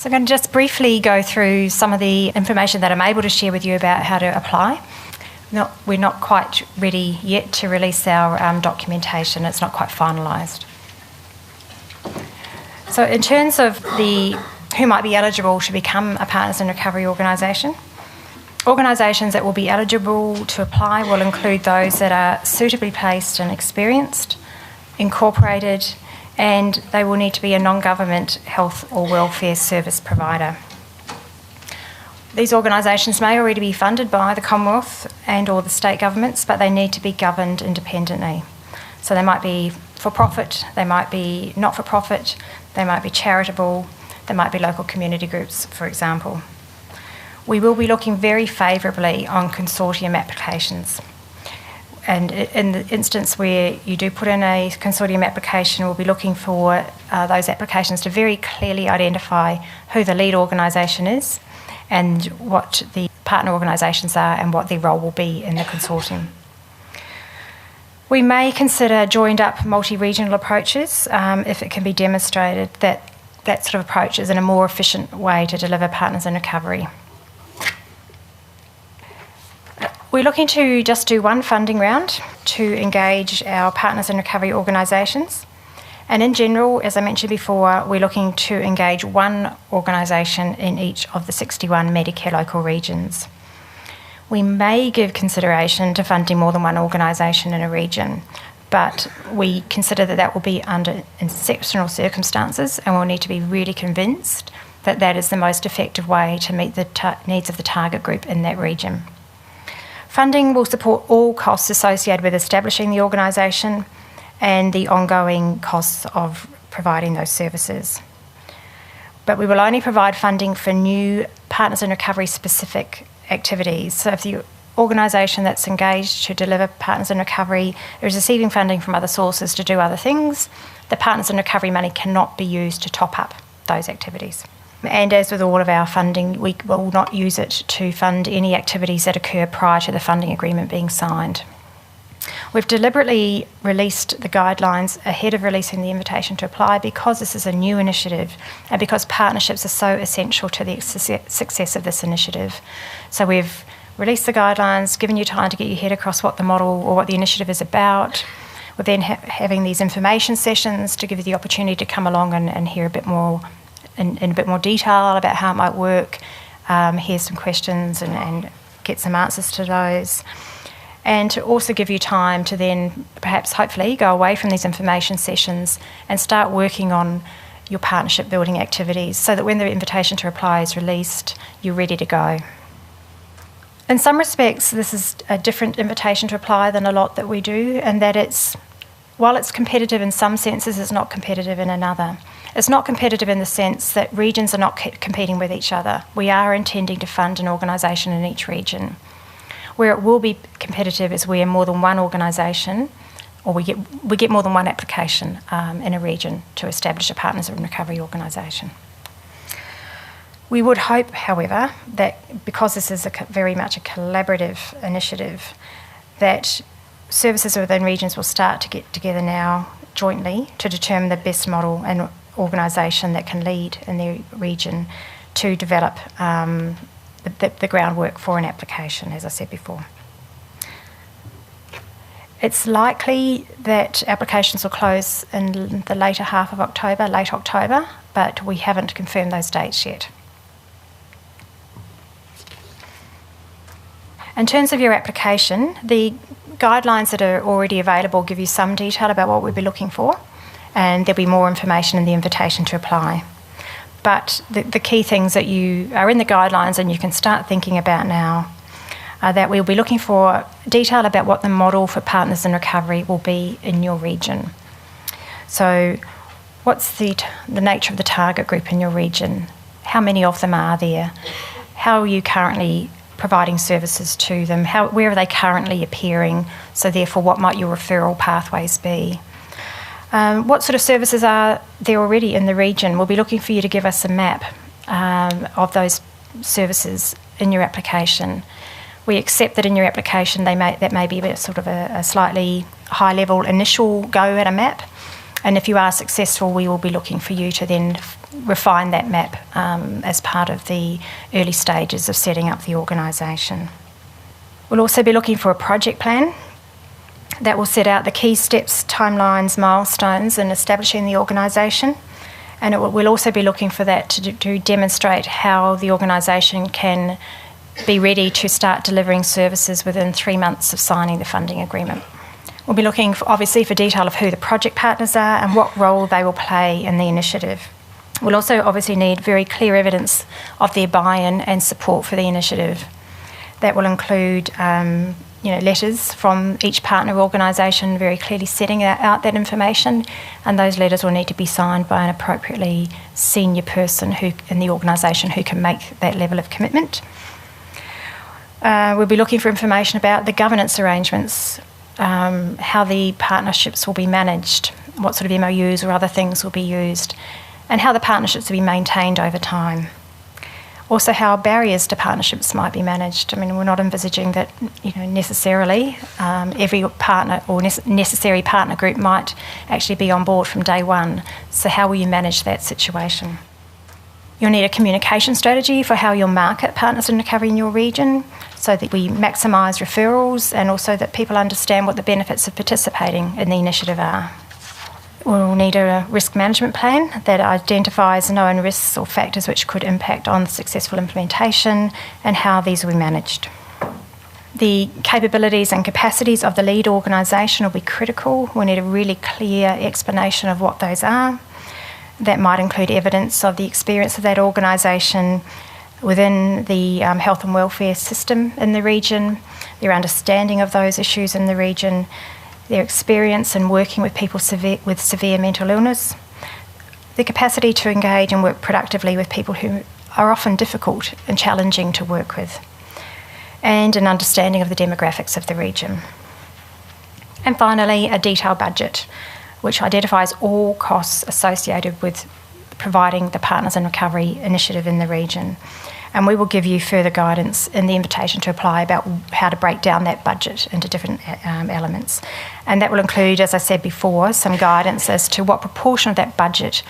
So I'm going to just briefly go through some of the information that I'm able to share with you about how to apply. We're not quite ready yet to release our documentation. It's not quite finalised. So in terms of who might be eligible to become a Partners in Recovery organisation, organisations that will be eligible to apply will include those that are suitably placed and experienced, incorporated, and they will need to be a non-government health or welfare service provider. These organisations may already be funded by the Commonwealth and or the state governments, but they need to be governed independently. So they might be for-profit, they might be not-for-profit, they might be charitable, they might be local community groups, for example. We will be looking very favourably on consortium applications. And in the instance where you do put in a consortium application, we'll be looking for those applications to very clearly identify who the lead organisation is and what the partner organisations are and what their role will be in the consortium. We may consider joined-up multi-regional approaches if it can be demonstrated that that sort of approach is in a more efficient way to deliver Partners in Recovery. We're looking to just do one funding round to engage our Partners in Recovery organisations. And in general, as I mentioned before, we're looking to engage one organisation in each of the 61 Medicare local regions. We may give consideration to funding more than one organisation in a region, but we consider that that will be under exceptional circumstances, and we'll need to be really convinced that that is the most effective way to meet the needs of the target group in that region. Funding will support all costs associated with establishing the organisation and the ongoing costs of providing those services. But we will only provide funding for new Partners in Recovery specific activities. So if the organisation that's engaged to deliver Partners in Recovery is receiving funding from other sources to do other things, the Partners in Recovery money cannot be used to top up those activities. And as with all of our funding, we will not use it to fund any activities that occur prior to the funding agreement being signed. We've deliberately released the guidelines ahead of releasing the invitation to apply because this is a new initiative and because partnerships are so essential to the success of this initiative. So we've released the guidelines, given you time to get your head across what the model or what the initiative is about. We're then having these information sessions to give you the opportunity to come along and hear a bit more in a bit more detail about how it might work, hear some questions and get some answers to those. And to also give you time to then perhaps hopefully go away from these information sessions and start working on your partnership building activities so that when the invitation to apply is released, you're ready to go. In some respects, this is a different invitation to apply than a lot that we do, and that while it's competitive in some senses, it's not competitive in another. It's not competitive in the sense that regions are not competing with each other. We are intending to fund an organisation in each region. Where it will be competitive is where more than one organisation, or we get more than one application in a region to establish a Partners in Recovery organisation. We would hope, however, that because this is very much a collaborative initiative, that services within regions will start to get together now jointly to determine the best model and organisation that can lead in their region to develop the groundwork for an application, as I said before. It's likely that applications will close in the later half of October, late October, but we haven't confirmed those dates yet. In terms of your application, the guidelines that are already available give you some detail about what we'll be looking for, and there'll be more information in the invitation to apply. But the key things that you are in the guidelines and you can start thinking about now are that we'll be looking for detail about what the model for Partners in Recovery will be in your region. So what's the nature of the target group in your region? How many of them are there? How are you currently providing services to them? Where are they currently appearing? So therefore, what might your referral pathways be? What sort of services are there already in the region? We'll be looking for you to give us a map of those services in your application. We accept that in your application that may be a sort of a slightly high-level initial go at a map, And if you are successful, we will be looking for you to then refine that map as part of the early stages of setting up the organisation. We'll also be looking for a project plan that will set out the key steps, timelines, milestones in establishing the organisation. And we'll also be looking for that to demonstrate how the organisation can be ready to start delivering services within 3 months of signing the funding agreement. We'll be looking, obviously, for detail of who the project partners are and what role they will play in the initiative. We'll also obviously need very clear evidence of their buy-in and support for the initiative. That will include letters from each partner organisation very clearly setting out that information, and those letters will need to be signed by an appropriately senior person in the organisation who can make that level of commitment. We'll be looking for information about the governance arrangements, how the partnerships will be managed, what sort of MOUs or other things will be used, and how the partnerships will be maintained over time. Also, how barriers to partnerships might be managed. I mean, we're not envisaging that, necessarily every partner or necessary partner group might actually be on board from day one. So how will you manage that situation? You'll need a communication strategy for how you'll market Partners in Recovery in your region so that we maximise referrals and also that people understand what the benefits of participating in the initiative are. We'll need a risk management plan that identifies known risks or factors which could impact on the successful implementation and how these will be managed. The capabilities and capacities of the lead organisation will be critical. We'll need a really clear explanation of what those are. That might include evidence of the experience of that organisation within the health and welfare system in the region, their understanding of those issues in the region, their experience in working with people with severe mental illness, the capacity to engage and work productively with people who are often difficult and challenging to work with, and an understanding of the demographics of the region. And finally, a detailed budget, which identifies all costs associated with providing the Partners in Recovery initiative in the region. And we will give you further guidance in the invitation to apply about how to break down that budget into different elements. And that will include, as I said before, some guidance as to what proportion of that budget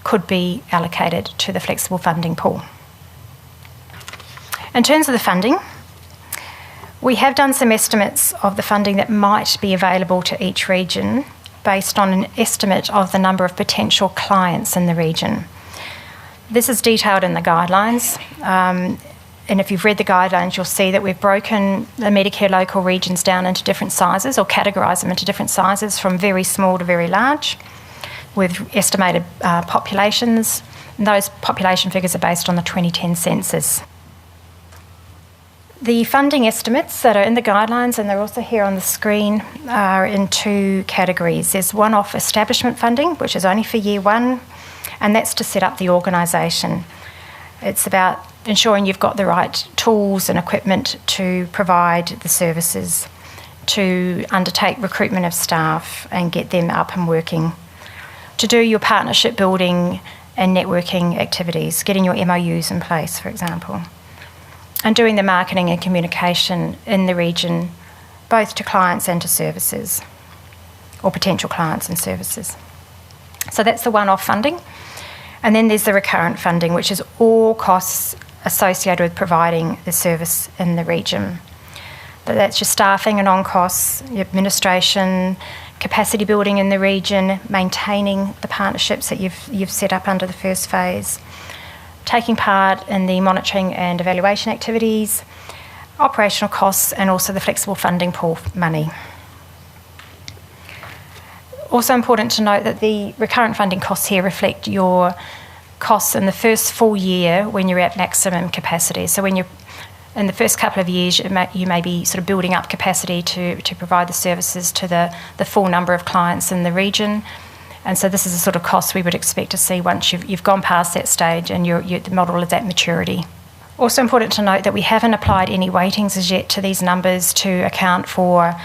could be allocated to the flexible funding pool. In terms of the funding, we have done some estimates of the funding that might be available to each region based on an estimate of the number of potential clients in the region. This is detailed in the guidelines, and if you've read the guidelines, you'll see that we've broken the Medicare local regions down into different sizes, or categorised them into different sizes from very small to very large, with estimated populations. And those population figures are based on the 2010 census. The funding estimates that are in the guidelines, and they're also here on the screen, are in two categories. There's one-off establishment funding, which is only for year one, and that's to set up the organisation. It's about ensuring you've got the right tools and equipment to provide the services, to undertake recruitment of staff and get them up and working, to do your partnership building and networking activities, getting your MOUs in place, for example, and doing the marketing and communication in the region, both to clients and to services, or potential clients and services. So that's the one-off funding. And then there's the recurrent funding, which is all costs associated with providing the service in the region. But that's your staffing and on-costs, your administration, capacity building in the region, maintaining the partnerships that you've set up under the first phase, taking part in the monitoring and evaluation activities, operational costs, and also the flexible funding pool money. Also important to note that the recurrent funding costs here reflect your costs in the first full year when you're at maximum capacity. So when you're in the first couple of years, you may be sort of building up capacity to provide the services to the full number of clients in the region. And so this is the sort of cost we would expect to see once you've gone past that stage and the model is at maturity. Also important to note that we haven't applied any weightings as yet to these numbers to account for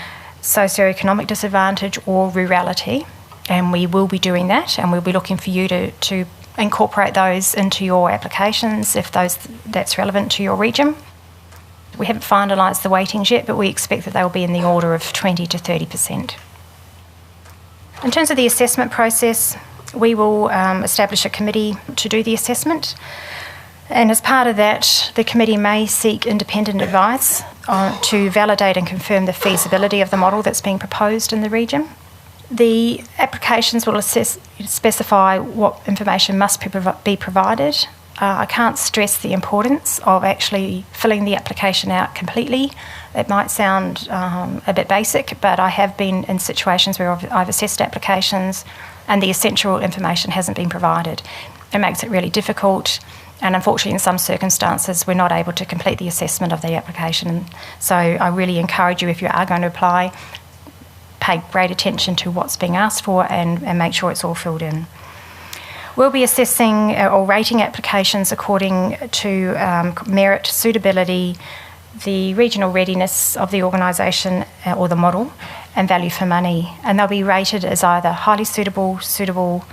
socioeconomic disadvantage or rurality, and we will be doing that, and we'll be looking for you to incorporate those into your applications if that's relevant to your region. We haven't finalised the weightings yet, but we expect that they will be in the order of 20 to 30%. In terms of the assessment process, we will establish a committee to do the assessment. And as part of that, the committee may seek independent advice to validate and confirm the feasibility of the model that's being proposed in the region. The applications will specify what information must be provided. I can't stress the importance of actually filling the application out completely. It might sound a bit basic, but I have been in situations where I've assessed applications and the essential information hasn't been provided. It makes it really difficult, and unfortunately in some circumstances we're not able to complete the assessment of the application. So I really encourage you, if you are going to apply, pay great attention to what's being asked for and make sure it's all filled in. We'll be assessing or rating applications according to merit, suitability, the regional readiness of the organisation or the model, and value for money. And they'll be rated as either highly suitable, suitable,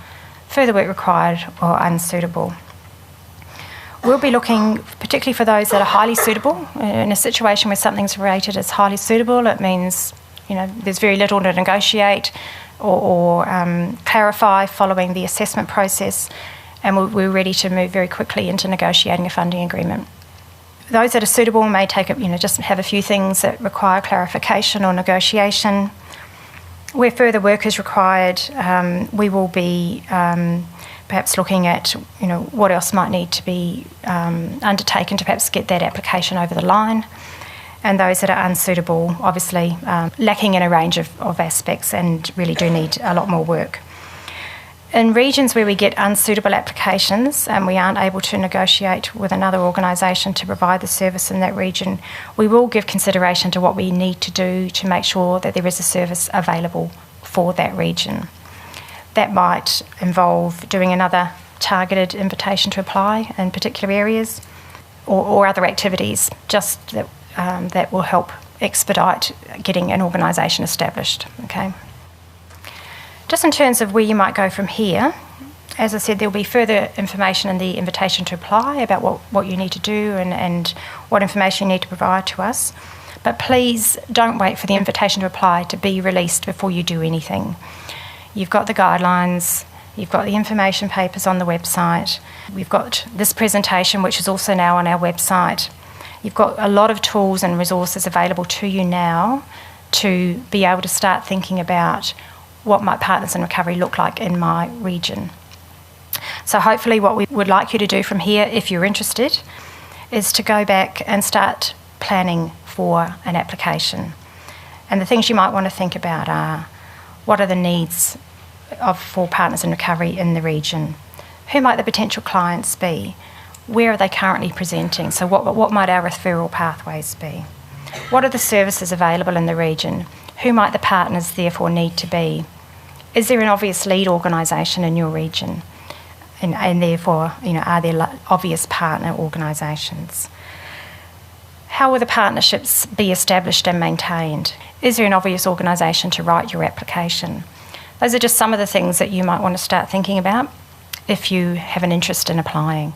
further work required, or unsuitable. We'll be looking particularly for those that are highly suitable. In a situation where something's rated as highly suitable, it means there's very little to negotiate or clarify following the assessment process, and we're ready to move very quickly into negotiating a funding agreement. Those that are suitable may take just have a few things that require clarification or negotiation. Where further work is required, we will be perhaps looking at what else might need to be undertaken to perhaps get that application over the line. And those that are unsuitable, obviously lacking in a range of aspects and really do need a lot more work. In regions where we get unsuitable applications and we aren't able to negotiate with another organisation to provide the service in that region, we will give consideration to what we need to do to make sure that there is a service available for that region. That might involve doing another targeted invitation to apply in particular areas or other activities that will help expedite getting an organisation established. Okay. Just in terms of where you might go from here, as I said, there'll be further information in the invitation to apply about what you need to do and what information you need to provide to us. But please don't wait for the invitation to apply to be released before you do anything. You've got the guidelines, you've got the information papers on the website, we've got this presentation which is also now on our website. You've got a lot of tools and resources available to you now to be able to start thinking about what might Partners in Recovery look like in my region. So hopefully what we would like you to do from here, if you're interested, is to go back and start planning for an application. And the things you might want to think about are, what are the needs for Partners in Recovery in the region? Who might the potential clients be? Where are they currently presenting? So what might our referral pathways be? What are the services available in the region? Who might the partners therefore need to be? Is there an obvious lead organisation in your region? And therefore, are there obvious partner organisations? How will the partnerships be established and maintained? Is there an obvious organisation to write your application? Those are just some of the things that you might want to start thinking about if you have an interest in applying.